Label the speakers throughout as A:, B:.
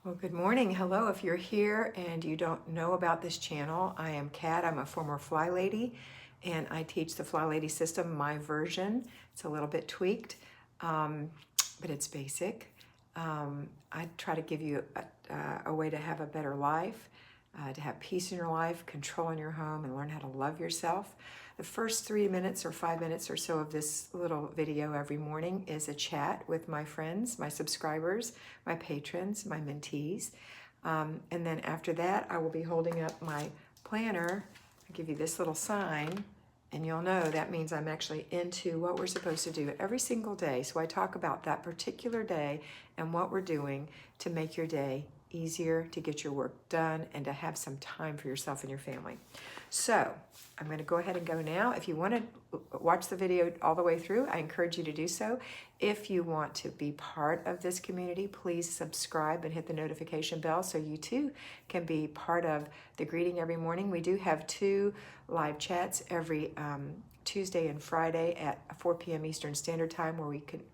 A: Well, good morning. Hello. If you're here and you don't know about this channel, I am Kat. I'm a former Flylady, and I teach the Flylady system, my version. It's a little bit tweaked, but it's basic. I try to give you a way to have a better life, to have peace in your life, control in your home, and learn how to love yourself. The first 3 minutes or 5 minutes or so of this little video every morning is a chat with my friends, my subscribers, my patrons, my mentees. And then after that, I will be holding up my planner. I give you this little sign, and you'll know that means I'm actually into what we're supposed to do every single day. So I talk about that particular day and what we're doing to make your day easier, to get your work done, and to have some time for yourself and your family. So I'm going to go ahead and go now. If you want to watch the video all the way through, I encourage you to do so. If you want to be part of this community, please subscribe and hit the notification bell so you too can be part of the greeting every morning. We do have 2 live chats every Tuesday and Friday at 4 p.m. Eastern Standard Time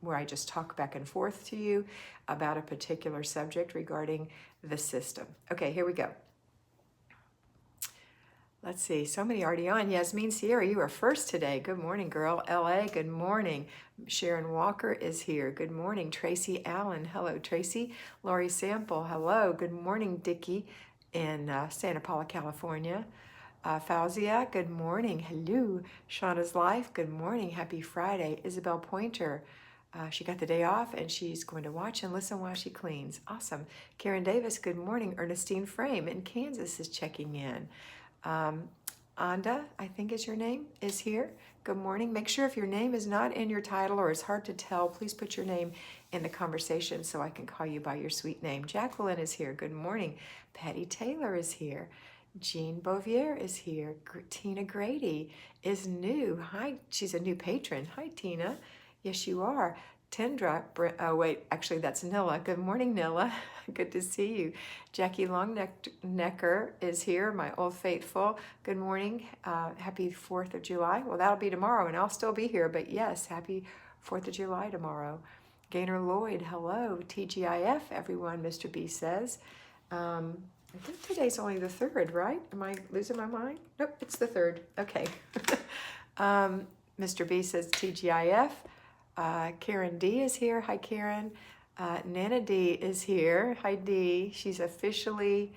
A: where I just talk back and forth to you about a particular subject regarding the system. Okay, here we go. Let's see, so many already on. Yasmin Sierra, you are first today. Good morning, girl. LA, good morning. Sharon Walker is here. Good morning. Tracy Allen, hello, Tracy. Lori Sample, hello. Good morning, Dickie in Santa Paula, California. Fauzia, good morning. Hello. Shauna's Life, good morning. Happy Friday. Isabel Pointer, she got the day off and she's going to watch and listen while she cleans. Awesome. Karen Davis, good morning. Ernestine Frame in Kansas is checking in. Anda, I think is your name, is here. Good morning. Make sure if your name is not in your title or it's hard to tell, please put your name in the conversation so I can call you by your sweet name. Jacqueline is here. Good morning. Patty Taylor is here. Jean Bouvier is here. Tina Grady is new. Hi, she's a new patron. Hi, Tina. Yes, you are. Tendra, oh wait, actually that's Nilla. Good morning, Nilla. Good to see you. Jackie Longnecker is here, my old faithful. Good morning. Happy 4th of July. Well, that'll be tomorrow, and I'll still be here, but yes, happy 4th of July tomorrow. Gaynor Lloyd, hello. TGIF, everyone, Mr. B says. I think today's only the 3rd, right? Am I losing my mind? Nope, it's the 3rd. Okay. Mr. B says TGIF. Karen D is here. Hi, Karen. Nana D is here. Hi, D. She's officially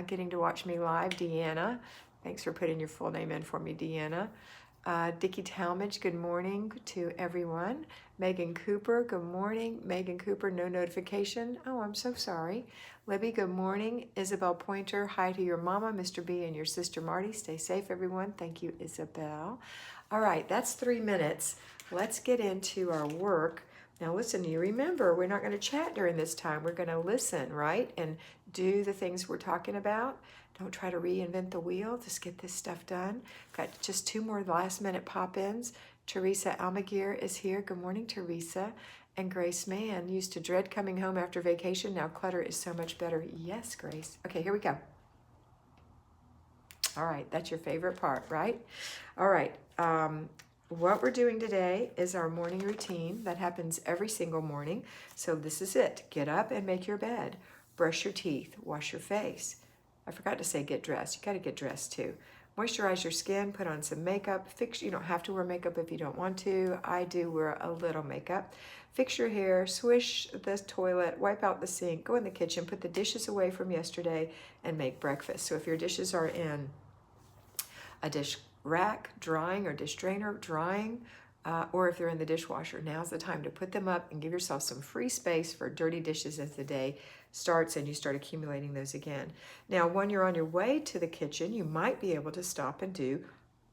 A: getting to watch me live. Deanna, thanks for putting your full name in for me, Deanna. Dickie Talmadge, good morning to everyone. Megan Cooper, good morning. Megan Cooper, no notification. Oh, I'm so sorry. Libby, good morning. Isabel Pointer, hi to your mama, Mr. B, and your sister Marty. Stay safe, everyone. Thank you, Isabel. All right, that's 3 minutes. Let's get into our work. Now listen, you remember, we're not going to chat during this time. We're going to listen, right? And do the things we're talking about. Don't try to reinvent the wheel. Just get this stuff done. Got just 2 more last minute pop-ins. Teresa Almaguer is here. Good morning, Teresa. And Grace Mann used to dread coming home after vacation. Now clutter is so much better. Yes, Grace. Okay, here we go. All right, that's your favorite part, right? All right. What we're doing today is our morning routine that happens every single morning. So this is it. Get up and make your bed. Brush your teeth. Wash your face. I forgot to say get dressed. You got to get dressed too. Moisturize your skin. Put on some makeup. You don't have to wear makeup if you don't want to. I do wear a little makeup. Fix your hair. Swish the toilet. Wipe out the sink. Go in the kitchen. Put the dishes away from yesterday and make breakfast. So if your dishes are in a dish rack drying or dish drainer drying, or if they're in the dishwasher, now's the time to put them up and give yourself some free space for dirty dishes as the day starts and you start accumulating those again. Now, when you're on your way to the kitchen, you might be able to stop and do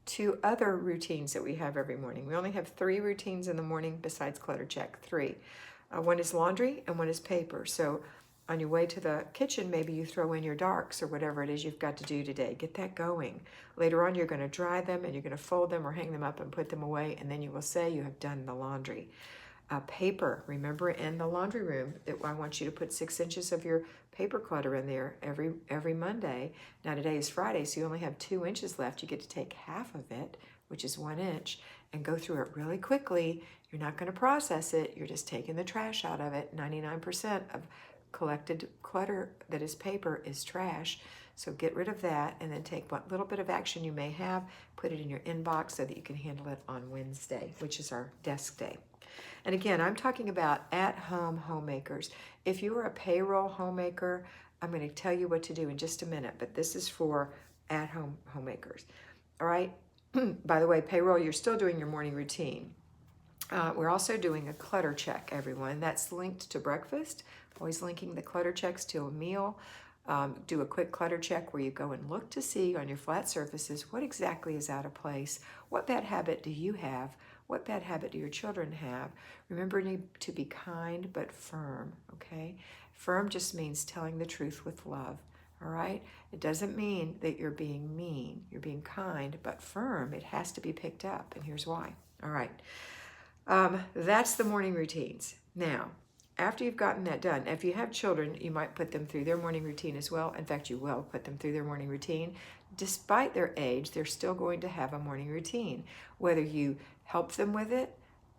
A: 2 other routines that we have every morning. We only have 3 routines in the morning besides clutter check, 3. One is laundry and one is paper. So on your way to the kitchen, maybe you throw in your darks or whatever it is you've got to do today. Get that going. Later on, you're going to dry them and you're going to fold them or hang them up and put them away, and then you will say you have done the laundry. Paper, remember in the laundry room, I want you to put 6 inches of your paper clutter in there every Monday. Now today is Friday, so you only have 2 inches left. You get to take half of it, which is 1 inch, and go through it really quickly. You're not going to process it. You're just taking the trash out of it. 99% of collected clutter that is paper is trash. So get rid of that and then take what little bit of action you may have, put it in your inbox so that you can handle it on Wednesday, which is our desk day. And again, I'm talking about at-home homemakers. If you are a payroll homemaker, I'm going to tell you what to do in just a minute, but this is for at-home homemakers. All right? By the way, payroll, you're still doing your morning routine. We're also doing a clutter check, everyone. That's linked to breakfast. Always linking the clutter checks to a meal. Do a quick clutter check where you go and look to see on your flat surfaces what exactly is out of place. What bad habit do you have? What bad habit do your children have? Remember to be kind but firm, okay? Firm just means telling the truth with love, all right? It doesn't mean that you're being mean. You're being kind but firm. It has to be picked up, and here's why. All right. That's the morning routines. Now, after you've gotten that done, if you have children, you might put them through their morning routine as well. In fact, you will put them through their morning routine. Despite their age, they're still going to have a morning routine. Whether you help them with it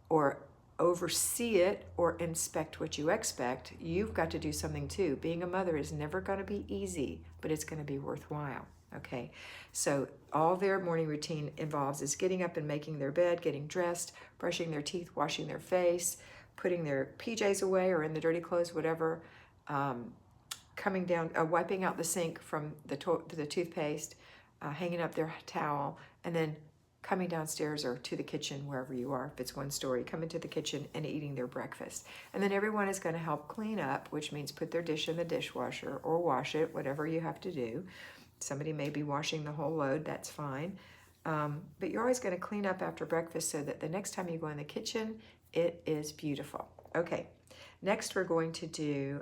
A: or oversee it or inspect what you expect, you've got to do something too. Being a mother is never going to be easy, but it's going to be worthwhile. Okay, so all their morning routine involves is getting up and making their bed, getting dressed, brushing their teeth, washing their face, putting their PJs away or in the dirty clothes, whatever, coming down, wiping out the sink from the toothpaste, hanging up their towel, and then coming downstairs or to the kitchen, wherever you are. If it's one story, coming to the kitchen and eating their breakfast. And then everyone is going to help clean up, which means put their dish in the dishwasher or wash it, whatever you have to do. Somebody may be washing the whole load, that's fine. But you're always going to clean up after breakfast so that the next time you go in the kitchen, it is beautiful. Okay, next we're going to do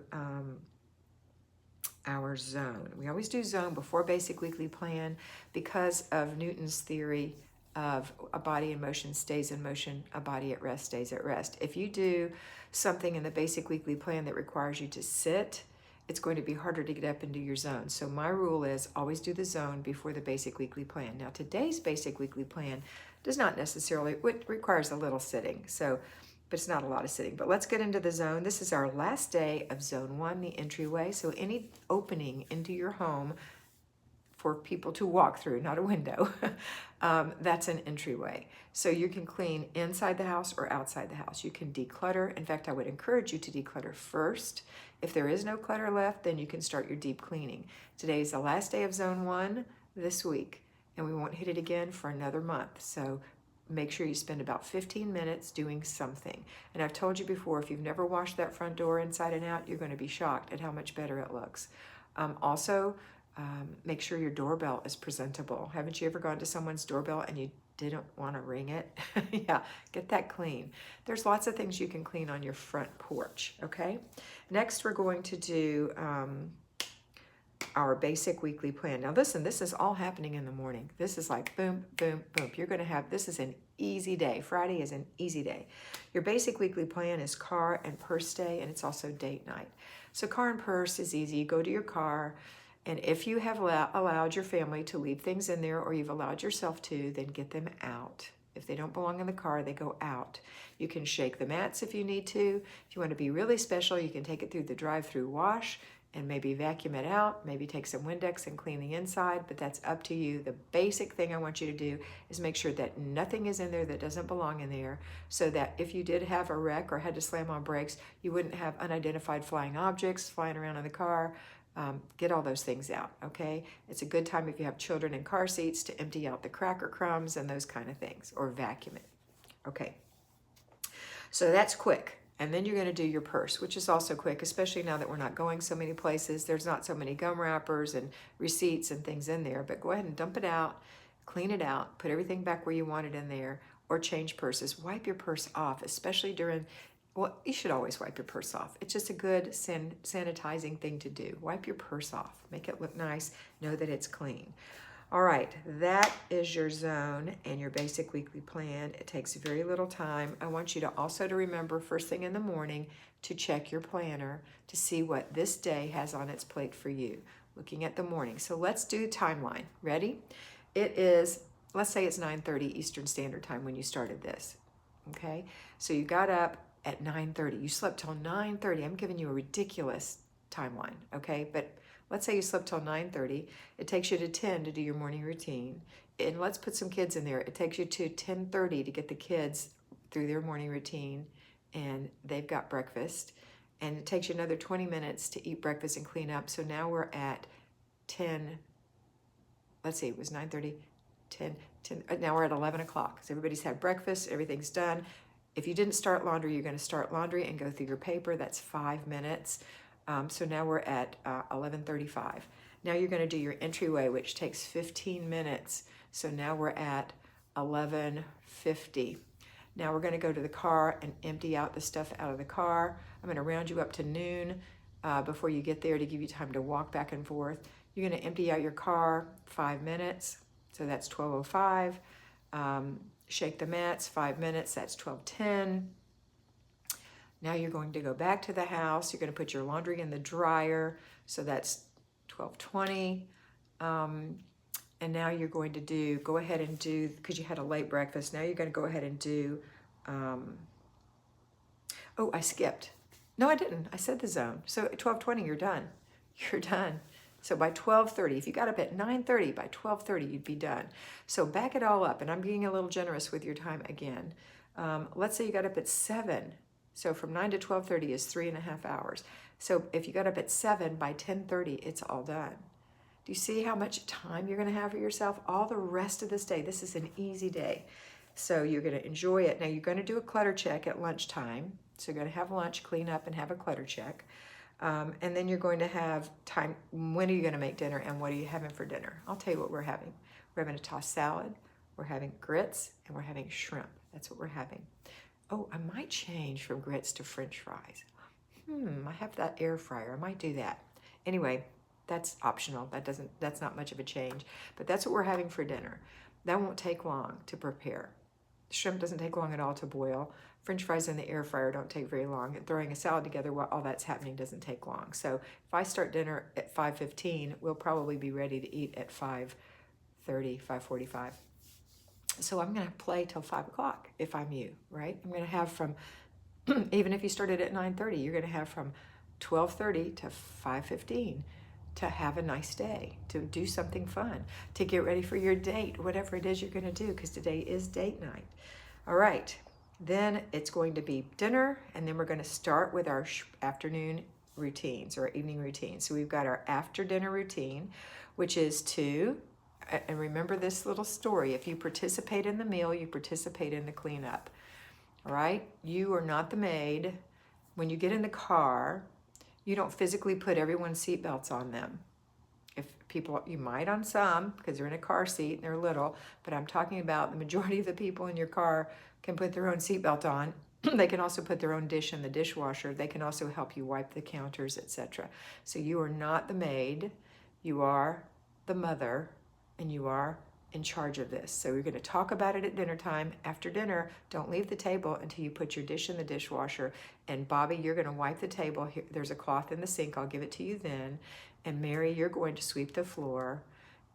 A: our zone. We always do zone before basic weekly plan because of Newton's theory of a body in motion stays in motion, a body at rest stays at rest. If you do something in the basic weekly plan that requires you to sit, it's going to be harder to get up and do your zone. So my rule is always do the zone before the basic weekly plan. Now today's basic weekly plan does not necessarily, it requires a little sitting, so, but it's not a lot of sitting. But let's get into the zone. This is our last day of zone 1, the entryway. So any opening into your home for people to walk through, not a window, that's an entryway. So you can clean inside the house or outside the house. You can declutter. In fact, I would encourage you to declutter first. If there is no clutter left, then you can start your deep cleaning. Today is the last day of zone 1 this week, and we won't hit it again for another month. So make sure you spend about 15 minutes doing something. And I've told you before, if you've never washed that front door inside and out, you're going to be shocked at how much better it looks. Make sure your doorbell is presentable. Haven't you ever gone to someone's doorbell and you didn't want to ring it? Yeah, get that clean. There's lots of things you can clean on your front porch, okay? Next, we're going to do our basic weekly plan. Now listen, this is all happening in the morning. This is like boom, boom, boom. You're going to have, this is an easy day. Friday is an easy day. Your basic weekly plan is car and purse day, and it's also date night. So car and purse is easy. You go to your car, and if you have allowed your family to leave things in there or you've allowed yourself to, then get them out. If they don't belong in the car, they go out. You can shake the mats if you need to. If you want to be really special, you can take it through the drive-through wash and maybe vacuum it out, maybe take some Windex and clean the inside, but that's up to you. The basic thing I want you to do is make sure that nothing is in there that doesn't belong in there, so that if you did have a wreck or had to slam on brakes, you wouldn't have unidentified flying objects flying around in the car. Get all those things out, okay? It's a good time if you have children in car seats to empty out the cracker crumbs and those kind of things, or vacuum it, okay? So that's quick. And then you're going to do your purse, which is also quick, especially now that we're not going so many places. There's not so many gum wrappers and receipts and things in there, but go ahead and dump it out, clean it out, put everything back where you want it in there, or change purses. Wipe your purse off, especially during, well, you should always wipe your purse off. It's just a good sanitizing thing to do. Wipe your purse off. Make it look nice. Know that it's clean. All right, that is your zone and your basic weekly plan. It takes very little time. I want you to also to remember first thing in the morning to check your planner to see what this day has on its plate for you, looking at the morning. So let's do timeline. Ready? It is, let's say it's 9:30 Eastern Standard Time when you started this, okay? So you got up at 9:30. You slept till 9:30. I'm giving you a ridiculous timeline, okay? But let's say you slept till 9:30. It takes you to 10 to do your morning routine. And let's put some kids in there. It takes you to 10:30 to get the kids through their morning routine and they've got breakfast. And it takes you another 20 minutes to eat breakfast and clean up. So now we're at 10, let's see, it was 9:30, 10, now we're at 11 o'clock. So everybody's had breakfast, everything's done. If you didn't start laundry, you're gonna start laundry and go through your paper. That's 5 minutes. So now we're at 11:35. Now you're gonna do your entryway, which takes 15 minutes. So now we're at 11:50. Now we're gonna go to the car and empty out the stuff out of the car. I'm gonna round you up to noon before you get there to give you time to walk back and forth. You're gonna empty out your car, 5 minutes. So that's 12:05. Shake the mats, 5 minutes, that's 12:10. Now you're going to go back to the house. You're gonna put your laundry in the dryer. So that's 12:20. And now you're going to go ahead and do, because you had a late breakfast, now you're gonna go ahead and do, oh, I skipped. No, I didn't, I said the zone. So at 12:20, you're done. You're done. So by 12:30, if you got up at 9:30, by 12:30, you'd be done. So back it all up, and I'm being a little generous with your time again. Let's say you got up at 7. So from 9 to 12:30 is 3.5 hours. So if you got up at 7, by 10:30, it's all done. Do you see how much time you're gonna have for yourself? All the rest of this day, this is an easy day. So you're gonna enjoy it. Now you're gonna do a clutter check at lunchtime. So you're gonna have lunch, clean up, and have a clutter check. And then you're going to have time, when are you gonna make dinner and what are you having for dinner? I'll tell you what we're having. We're having a tossed salad, we're having grits, and we're having shrimp. That's what we're having. Oh, I might change from grits to French fries. I have that air fryer, I might do that. Anyway, that's optional, that's not much of a change, but that's what we're having for dinner. That won't take long to prepare. Shrimp doesn't take long at all to boil. French fries in the air fryer don't take very long. And throwing a salad together while all that's happening doesn't take long. So if I start dinner at 5:15, we'll probably be ready to eat at 5:30, 5:45. So I'm gonna play till 5 o'clock if I'm you, right? I'm gonna have from, even if you started at 9:30, you're gonna have from 12:30 to 5:15 to have a nice day, to do something fun, to get ready for your date, whatever it is you're gonna do, because today is date night. All right, then it's going to be dinner, and then we're gonna start with our afternoon routines or evening routines. So we've got our after dinner routine, which is to, and remember this little story, if you participate in the meal, you participate in the cleanup, all right? You are not the maid. When you get in the car, you don't physically put everyone's seatbelts on them. If people, you might on some, because they're in a car seat and they're little, but I'm talking about the majority of the people in your car can put their own seatbelt on. They can also put their own dish in the dishwasher. They can also help you wipe the counters, etc. So you are not the maid, you are the mother, and you are in charge of this. So we're going to talk about it at dinner time. After dinner, don't leave the table until you put your dish in the dishwasher. And Bobby, you're going to wipe the table. Here, there's a cloth in the sink. I'll give it to you then. And Mary, you're going to sweep the floor.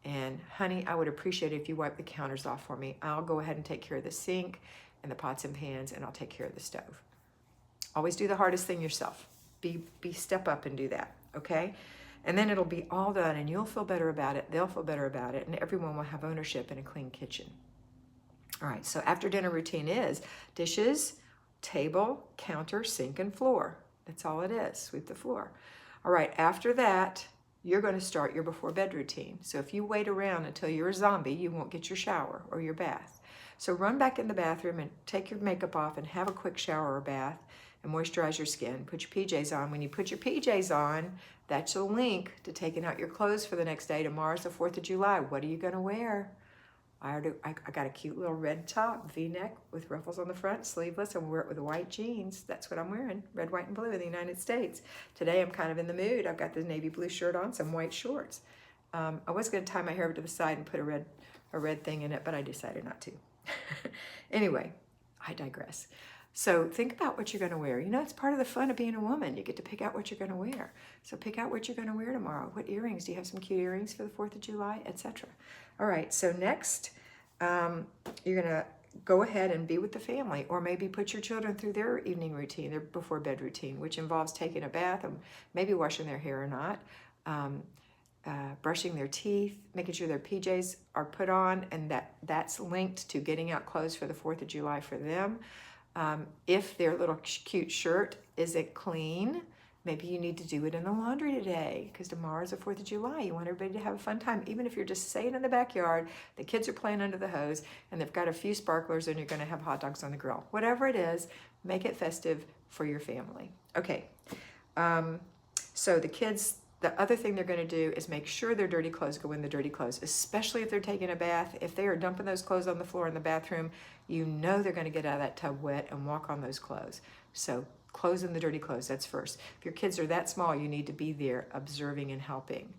A: And honey, I would appreciate it if you wipe the counters off for me. I'll go ahead and take care of the sink and the pots and pans, and I'll take care of the stove. Always do the hardest thing yourself. Step up and do that, okay? And then it'll be all done, and you'll feel better about it, they'll feel better about it, and everyone will have ownership in a clean kitchen. All right, so after dinner routine is dishes, table, counter, sink, and floor. That's all it is, sweep the floor. All right, after that, you're gonna start your before bed routine. So if you wait around until you're a zombie, you won't get your shower or your bath. So run back in the bathroom and take your makeup off and have a quick shower or bath and moisturize your skin. Put your PJs on. When you put your PJs on, that's a link to taking out your clothes for the next day. Tomorrow's the 4th of July. What are you gonna wear? I got a cute little red top, V-neck with ruffles on the front, sleeveless, and wear it with white jeans. That's what I'm wearing, red, white, and blue in the United States. Today I'm kind of in the mood. I've got the navy blue shirt on, some white shorts. I was gonna tie my hair to the side and put a red thing in it, but I decided not to. Anyway, I digress. So think about what you're gonna wear. You know, it's part of the fun of being a woman. You get to pick out what you're gonna wear. So pick out what you're gonna wear tomorrow. What earrings? Do you have some cute earrings for the 4th of July, etc.? All right, so next, you're gonna go ahead and be with the family, or maybe put your children through their evening routine, their before bed routine, which involves taking a bath and maybe washing their hair or not, brushing their teeth, making sure their PJs are put on, and that's linked to getting out clothes for the 4th of July for them. If their little cute shirt isn't clean, maybe you need to do it in the laundry today, because tomorrow's the 4th of July. You want everybody to have a fun time, even if you're just sitting in the backyard, the kids are playing under the hose, and they've got a few sparklers, and you're going to have hot dogs on the grill. Whatever it is, make it festive for your family. Okay, so the kids, the other thing they're going to do is make sure their dirty clothes go in the dirty clothes, especially if they're taking a bath. If they are dumping those clothes on the floor in the bathroom, you know they're going to get out of that tub wet and walk on those clothes. So clothes in the dirty clothes, that's first. If your kids are that small, you need to be there observing and helping.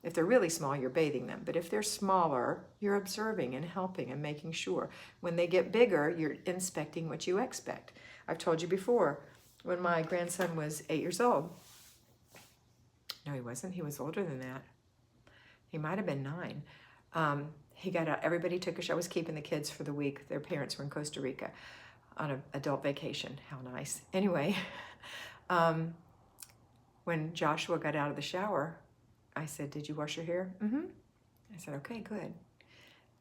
A: If they're really small, you're bathing them. But if they're smaller, you're observing and helping and making sure. When they get bigger, you're inspecting what you expect. I've told you before, when my grandson was 8 years old, no, he wasn't. He was older than that. He might have been 9. He got out. Everybody took a shower. I was keeping the kids for the week. Their parents were in Costa Rica on an adult vacation. How nice. Anyway, when Joshua got out of the shower, I said, "Did you wash your hair?" "Mm-hmm." I said, "Okay, good."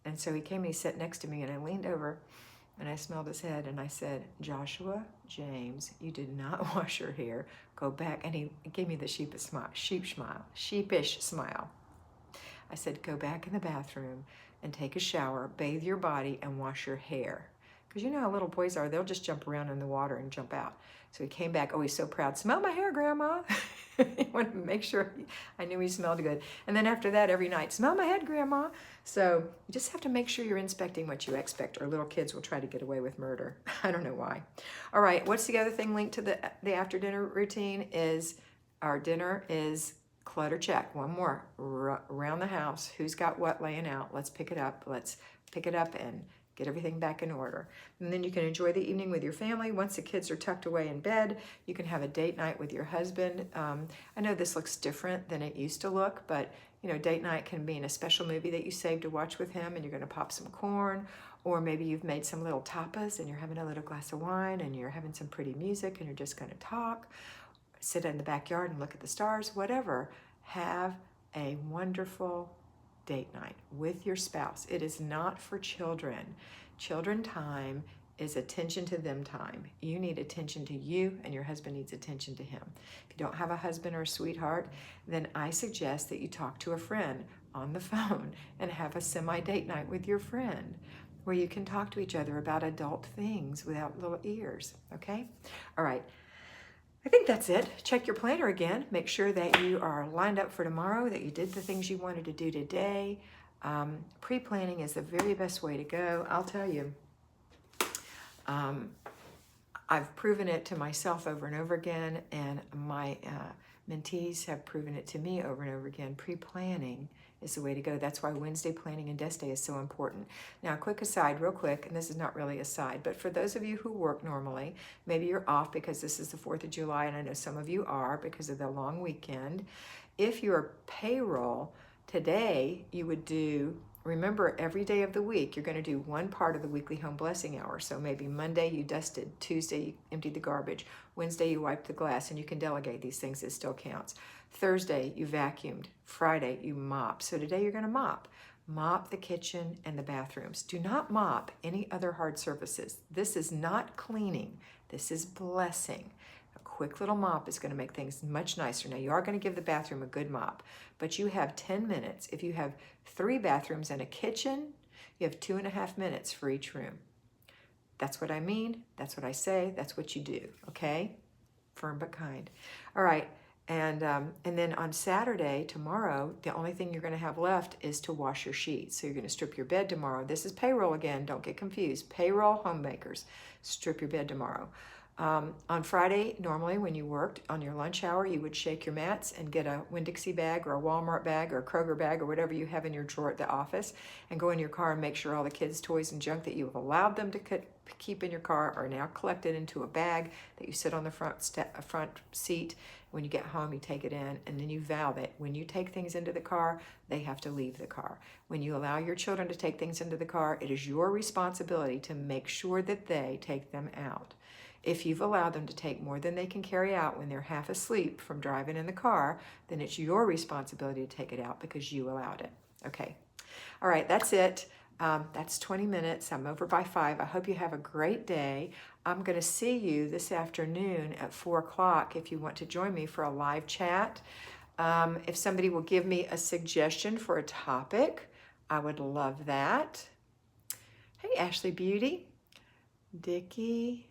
A: And so he came and he sat next to me, and I leaned over and I smelled his head, and I said, "Joshua James, you did not wash your hair. Go back." And he gave me the sheepish smile. I said, "Go back in the bathroom and take a shower, bathe your body, and wash your hair." Because you know how little boys are. They'll just jump around in the water and jump out. So he came back. Oh, he's so proud. "Smell my hair, Grandma." He wanted to make sure I knew he smelled good. And then after that, every night, "Smell my head, Grandma." So you just have to make sure you're inspecting what you expect, or little kids will try to get away with murder. I don't know why. All right, what's the other thing linked to the after dinner routine is our dinner is clutter check. One more. Around the house, who's got what laying out? Let's pick it up. Let's pick it up and get everything back in order. And then you can enjoy the evening with your family. Once the kids are tucked away in bed, you can have a date night with your husband. I know this looks different than it used to look, but you know, date night can mean a special movie that you saved to watch with him, and you're going to pop some corn, or maybe you've made some little tapas and you're having a little glass of wine and you're having some pretty music and you're just going to talk, sit in the backyard and look at the stars, whatever. Have a wonderful date night with your spouse. It is not for children. Children time is attention to them time. You need attention to you, and your husband needs attention to him. If you don't have a husband or a sweetheart, then I suggest that you talk to a friend on the phone and have a semi-date night with your friend where you can talk to each other about adult things without little ears, okay? All right. I think that's it. Check your planner again. Make sure that you are lined up for tomorrow, that you did the things you wanted to do today. Pre-planning is the very best way to go. I'll tell you, I've proven it to myself over and over again, and my mentees have proven it to me over and over again. Pre-planning is the way to go. That's why Wednesday planning and desk day is so important. Now, a quick aside, real quick, and this is not really a side, but for those of you who work normally, maybe you're off because this is the 4th of July, and I know some of you are because of the long weekend. If you're payroll, today you would do, remember, every day of the week, you're going to do one part of the weekly home blessing hour. So maybe Monday you dusted, Tuesday you emptied the garbage, Wednesday you wiped the glass, and you can delegate these things, it still counts. Thursday you vacuumed, Friday you mop. So today you're going to mop. Mop the kitchen and the bathrooms. Do not mop any other hard surfaces. This is not cleaning. This is blessing. A quick little mop is going to make things much nicer. Now, you are going to give the bathroom a good mop, but you have 10 minutes. If you have 3 bathrooms and a kitchen, you have 2.5 minutes for each room. That's what I mean. That's what I say. That's what you do, okay? Firm but kind. All right. And then on Saturday, tomorrow, the only thing you're going to have left is to wash your sheets. So you're going to strip your bed tomorrow. This is payroll again. Don't get confused. Payroll homemakers. Strip your bed tomorrow. On Friday, normally when you worked on your lunch hour, you would shake your mats and get a Winn-Dixie bag or a Walmart bag or a Kroger bag or whatever you have in your drawer at the office and go in your car and make sure all the kids' toys and junk that you have allowed them to keep in your car are now collected into a bag that you sit on the front seat. When you get home, you take it in, and then you vow that when you take things into the car, they have to leave the car. When you allow your children to take things into the car, it is your responsibility to make sure that they take them out. If you've allowed them to take more than they can carry out when they're half asleep from driving in the car, then it's your responsibility to take it out because you allowed it. Okay. All right, that's it. That's 20 minutes. I'm over by 5. I hope you have a great day. I'm going to see you this afternoon at 4 o'clock if you want to join me for a live chat. If somebody will give me a suggestion for a topic, I would love that. Hey, Ashley Beauty. Dickie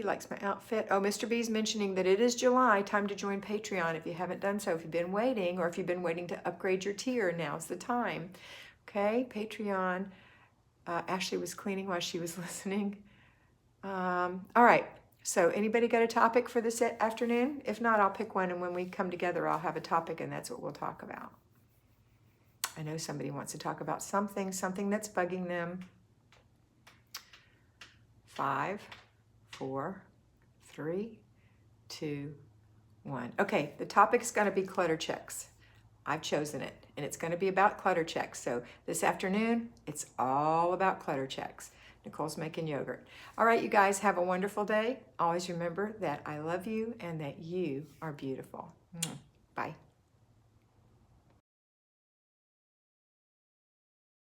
A: likes my outfit. Oh, Mr. B's mentioning that it is July. Time to join Patreon if you haven't done so. If you've been waiting or if you've been waiting to upgrade your tier, now's the time. Okay, Patreon. Ashley was cleaning while she was listening. All right, so anybody got a topic for this afternoon? If not, I'll pick one, and when we come together, I'll have a topic, and that's what we'll talk about. I know somebody wants to talk about something that's bugging them. 5, 4, 3, 2, 1. Okay, the topic's going to be clutter checks. I've chosen it, and it's going to be about clutter checks. So this afternoon, it's all about clutter checks. Nicole's making yogurt. All right, you guys, have a wonderful day. Always remember that I love you and that you are beautiful. Bye.